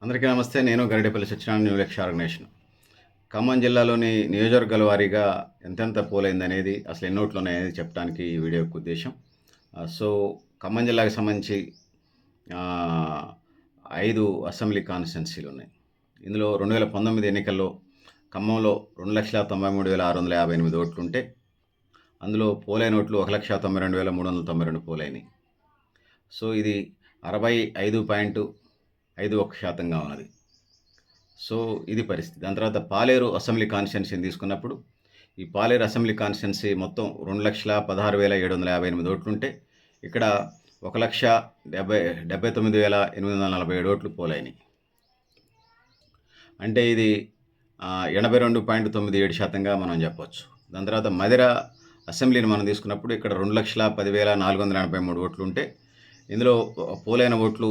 అందరికీ నమస్తే. నేను గరిడేపల్లి సత్యనారాయణ న్యూ లక్ష్య ఆర్గనైజేషన్. ఖమ్మం జిల్లాలోని నియోజకవర్గాల వారీగా ఎంతెంత పోలైందనేది, అసలు ఎన్ని ఓట్లున్నాయనేది చెప్పడానికి ఈ వీడియో యొక్క ఉద్దేశ్యం. సో, ఖమ్మం జిల్లాకు సంబంధించి ఆహ్, 5 అసెంబ్లీ కాన్స్టిట్యున్సీలున్నాయి. ఇందులో 2019 ఎన్నికల్లో ఖమ్మంలో 2,93,658 ఓట్లుంటే, అందులో పోలైన ఓట్లు 1,92,392 పోలైనయి. సో, ఇది 65.51% ఉన్నది. సో, ఇది పరిస్థితి. దాని తర్వాత పాలేరు అసెంబ్లీ కాన్స్టిట్యున్సీని తీసుకున్నప్పుడు, ఈ పాలేరు అసెంబ్లీ కాన్స్టిట్యున్సీ మొత్తం 2,16,758 ఓట్లుంటే, ఇక్కడ 1,79,847 ఓట్లు పోలైనయి. అంటే ఇది 82.97%గా మనం చెప్పొచ్చు. దాని తర్వాత మధిర అసెంబ్లీని మనం తీసుకున్నప్పుడు ఇక్కడ 2,10,483 ఓట్లుంటే, ఇందులో పోలైన ఓట్లు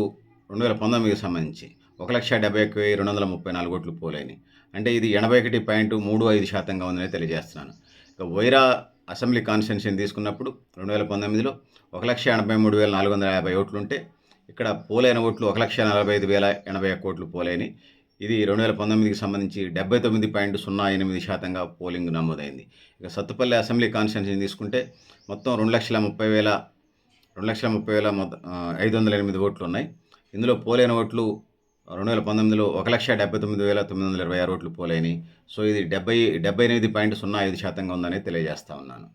2019కి సంబంధించి 1,71,234 ఓట్లు పోలైనయి. అంటే ఇది 81.35%గా ఉందని తెలియజేస్తున్నాను. ఇక వైరా అసెంబ్లీ కాన్స్టిట్యున్సీని తీసుకున్నప్పుడు 2019లో 1,83,450 ఓట్లుంటే, ఇక్కడ పోలైన ఓట్లు 1,45,081 ఓట్లు పోలైనయి. ఇది 2019కి సంబంధించి 79.08%గా పోలింగ్ నమోదైంది. ఇక సత్తుపల్లి అసెంబ్లీ కాన్స్టిట్యున్సీని తీసుకుంటే మొత్తం 2,30,508 ఓట్లున్నాయి. ఇందులో పోలైన ఓట్లు 2019లో 1,79,926 ఓట్లు పోలైనయి. సో, ఇది 78.05%గా ఉందని తెలియజేస్తా ఉన్నాను.